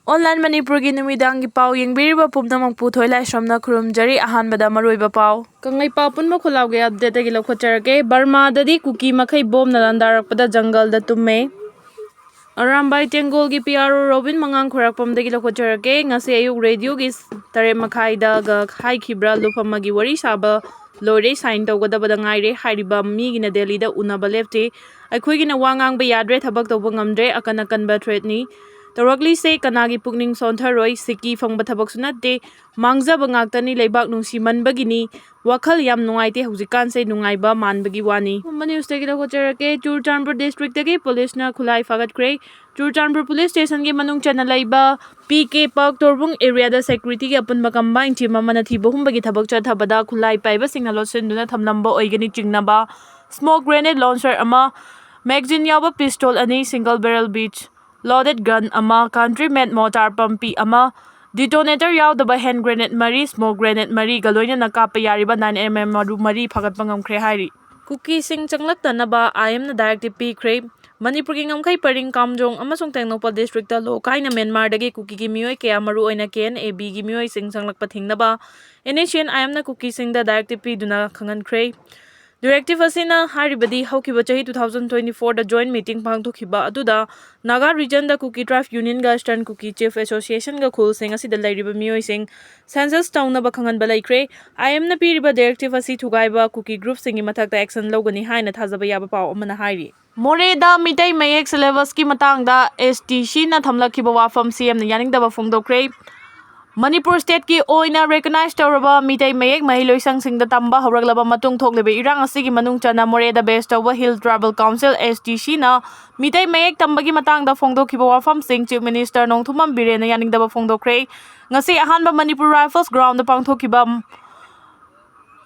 Online Manipuri Numidangi Pao Yingbiriba Pumdamang Puthoi Laishamna Kurumjari Ahanbada Aroiba Pao. Kangai Pao Punma Kulauge update Gilokotarake, Burma Dadi Kuki Makai Bom Nalandarakpada Jungle the Tume. Arambai Tengolgi PRO Robin Mangang Kurakpam de Gilokotarake, Ngasi Ayuk Radio Gis Tare Makai Daga Hai Kibra Lupamagi Wari Saba Lore sign to Gadabadangaire Hariba Migina Delida Unaba Lefty. I quick in a Wangang Bayadre Tabak to Bungamdre Akanakan Batretni. Toragli say Kanagi Pugning Sontaroi, Siki from Bataboksunate, Mangza Bangatani, Lebak Nungsi Manbagini, Wakal Yam Nuaite, Huzikan say Nungaiba, Manbagiwani. Manus take a Hocherake, Churchanpur District, Police na Kulai Fagat Cray, Churchanpur Police Station Gimanung Chanalaiba, PK Park Torbung area the security upon Makamba, Timamanati Bohumbagi Tabakcha Tabada, Kulai Piba Signalosin, Dunatam number Oigani Chignaba, smoke grenade launcher Ama, Magazine Yaba pistol, any single barrel beach. Loaded gun ama, country-made mortar pumpy ama, detonator yaudaba hand grenade mari, smoke grenade mari, galoina nakapa yariba 9mm madu mari pagapangam krehari. Kuki sing Changlaktanaba Aroiba na directive P. Crave, Manipuri Ngamkai Paring Kamjong, Amasung Tengnopa District lo kaina Myanmar dagi Kuki Gimioy kaya maru oina ken AB Gimioy sing Changlakpatingnaba, Initian Aroiba na Kuki sing the directive P duna kangan Crave. Directive Asina Haribadi Hokiba Chahi 2024 the joint meeting Pangtokiba Aduda Naga region the Kuki Tribe Union Gaston Kuki Chief Association ga Kul Sing Asi the Lairiba Mioy Sing Census Town na Bakangan Balai I am na Piriba Directive Asi Tugaiba Kuki Group Singi Matak the Action Logani Hai na Tazabaya Pao Manahari. Moreda Mitay Mayek Syllabus ki matangda STC na thamlakiba wafam CM na yaning daba Fongdokre. Manipur State ki oina recognized Toraba Mitay Mayek Mahiloi Sang Sing the Tamba Horaglaba Matung Toklebe Irang Asigi Manung Chana Moreda based over Hill Tribal Council STC na Mitay Mayek Tambagi Matang da Fongdo Kibawa Fam Sing Chief Minister Nong Thumam Bire na yaning daba Fongdokre. Ngasi ahanba Manipur Rifles Ground the Pangtokibam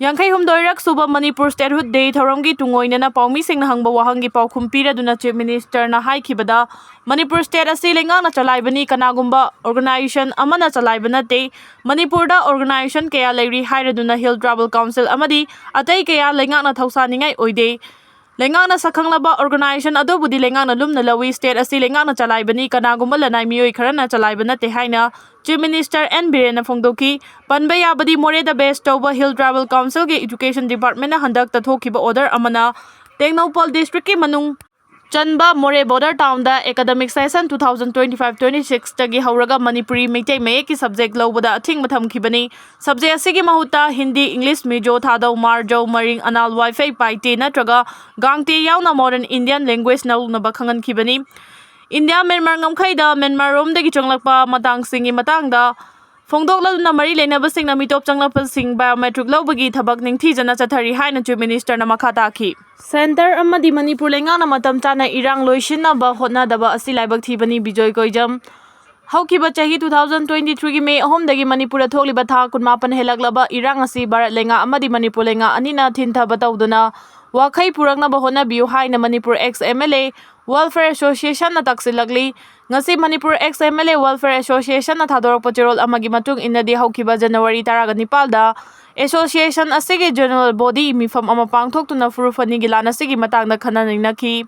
Yangkai Humdoirak Suba Manipur Statehood Day Thoramgi Tungoina na Paumi Sing Hangba Wahangi Pau Kumpira Duna Chief Minister na Hai Kibada Manipur State Asilinga na Chalaibani Kanagumba Organization Amana Chalaibana Day Manipur da Organization Kaya Lairi Hairaduna Hill Tribal Council Amadi Atay Kaya Lenga na Thausaningai Oide Lenga na Sakanglaba Organization Ado Budi Lenga na Lum na Lawi State Asilinga na Chalaibani Kanagumba Lanai Miyoi Karana Chalaibana Te Haina Chief Minister N. Birena Fongdoki, Panbaya Badi Moreda based over Hill Tribal Council ke Education Department na handak tathokiba order amana Tengnoupal District ki Manung Chanba More Border Town da academic session 2025-26 tagi hauraga Manipuri Meitei Mayek ki subject lobada athing matham khibani subject asigi mahuta Hindi English Mijo Thadau Marjo Maring Anal Wi-Fi Paite natraga Gangte yauna modern Indian language na bakhangan khibani India Myanmar Ngamkai da Myanmar Rom dagi Changlakpa matang singi matang da Fongdok laluna mari lena basing na mitop Changlakpa sing biometric lobagi thabak ningthi jana chathari hai na Chief Minister na makata ki Center amadi Manipur lenga na matam chana irang loisin na ba hotna daba asi laibak thibani Bijoy Koijam Haukiba chahi 2023 gi May ahom dagi Manipur thokliba tha kunmapan helaklaba irang asi Bharat lenga amadi Manipur lenga anina thintha batawduna Wakai Purangna Bahona Biu Hai na Manipur ex MLA Welfare Association na taksilagli ngasi Manipur ex MLA Welfare Association na thadorok patirol amagi matung inadi haukiba January 19 da Association asigi general body mifam ama pangthok tuna furufani gilana asigi matangda khananing nakhi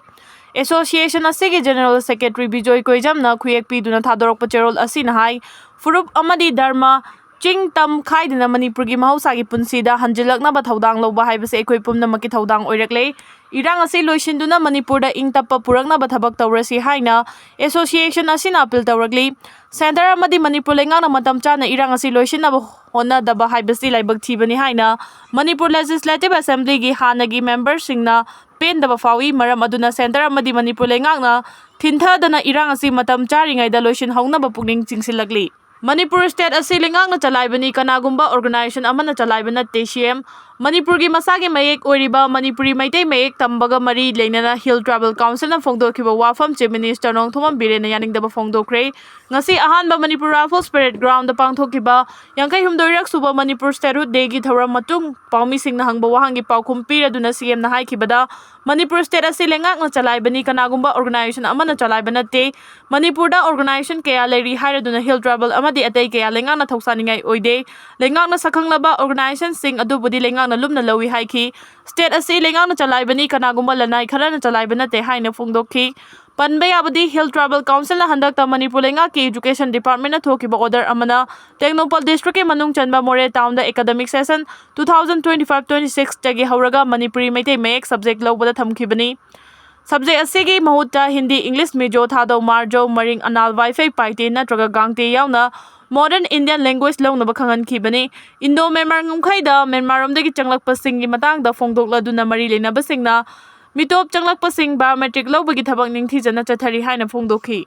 Association asigi general secretary Bijoy Koijam na khuyek pi duna thadorok patirol asina hai furup amadi dharma Ching tam khai dina Manipur gi mahausa gi punsida hanjilakna ba thodang loba haibase ekoi pumna maki thodang oirakle irang ase loisinduna Manipur da ingtappa purakna ba thabak tawrasi haina association asina appeal tawrakli center amadi Manipur lenga na matam chana irang ase loisinna ba honna daba haibase laibak thibani haina Manipur Legislative Assembly gi hanagi members singna pen daba fawi maram aduna center amadi Manipur lenga na thintha dana irang ase matam charingai da loisin hauna ba pugning chingsilakli Manipur State asilingang na chalaibani kanagumba organization amana chalaibana TCM Manipur gi masagi mayek oiriba Manipuri Meitei Mayek tambaga mari leinana Hill Tribal Council na fongdokiba wafam Chief Minister Nong Thumam Birena yaning daba fongdokre ngasi ahanba Manipur Rifles Parade Ground da pangthokiba yangkai humdoirak suba Manipur Statehood Day gi thoram matung paumi singna hangba wahangi paukhum pira duna CM na haikibada Manipur State asilengak na chalaibani kanagumba organization amana chalaibana te Manipur da organization kaya lairi hairaduna Hill Tribal amadi atay kaya lengak na thausaningai oide lengak na sakhanglaba organization sing adubudi lengak na lumna lawi haiki state asi lengak na chalaibani kanagumba lanai khara na chalaibana te haina fungdokhi ꯄꯟꯕ ꯌꯥꯕꯗꯤ hill tribal ꯀꯥꯎꯟꯁꯤꯜꯅ ꯍꯟꯗꯛꯇ ꯃꯅꯤꯄꯨꯔ ꯂꯩꯉꯥꯛꯀꯤ education ꯗꯤꯄꯥꯔꯠꯃꯦꯟꯠꯅ ꯊꯣꯛꯈꯤꯕ order ꯑꯃꯅ ꯇꯦꯡꯅꯧꯄꯜ ꯗꯤꯁꯇ꯭ꯔꯤꯛꯀꯤ ꯃꯅꯨꯡ ꯆꯟꯕ ꯃꯣꯔꯦ ꯇꯥꯎꯟꯗ ꯑꯦꯀꯥꯗꯃꯤꯛ ꯁꯦꯁꯟ 2025-26 ꯇꯒꯤ ꯍꯧꯔꯒ ꯃꯅꯤꯄꯨꯔꯤ ꯃꯩꯇꯩ ꯃꯌꯦꯛ ꯁꯕꯖꯦꯛ ꯂꯧꯕꯗ ꯊꯝꯈꯤꯕꯅꯤ꯫ ꯁꯕꯖꯦꯛ ꯑꯁꯤꯒꯤ ꯃꯍꯨꯠꯇ ꯍꯤꯟꯗꯤ, ꯏꯪꯂꯤꯁ, ꯃꯤꯖꯣ, ꯊꯥꯗꯧ, ꯃꯥꯔꯖꯧ, ꯃꯔꯤꯡ, ꯑꯅꯥꯜ, ꯋꯥꯏꯐꯩ, ꯄꯥꯏꯇꯦ ꯅꯠꯇ꯭ꯔꯒ ꯒꯥꯡꯇꯦ ꯌꯥꯎꯅ ꯃꯣꯗꯔꯟ ꯏꯟꯗꯤꯌꯟ ꯂꯦꯡꯒ꯭ꯋꯦꯖ ꯂꯧꯅꯕ ꯈꯪꯍꯟꯈꯤꯕꯅꯤ꯫ ꯏꯟꯗꯣ ꯃꯦꯟꯃꯥꯔ ꯉꯝꯈꯩꯗ ꯃꯦꯟꯃꯥꯔꯔꯣꯝꯗꯒꯤ ꯆꯪꯂꯛꯄꯁꯤꯡꯒꯤ ꯃꯇꯥꯡꯗ ꯐꯣꯡꯗꯣꯛꯂꯗꯨꯅ ꯃꯔꯤ ꯂꯩꯅꯕꯁꯤꯡꯅ ꯃꯤꯇꯣꯞ ꯆꯪꯂꯛꯄꯁꯤꯡ ꯕꯥꯏꯑꯣꯃꯦꯇ꯭ꯔꯤꯛ ꯂꯧꯕꯒꯤ ꯊꯕꯛ ꯅꯤꯡꯊꯤꯖꯅ ꯆꯠꯊꯔꯤ ꯍꯥꯏꯅ ꯐꯣꯡꯗꯣꯛꯈꯤ꯫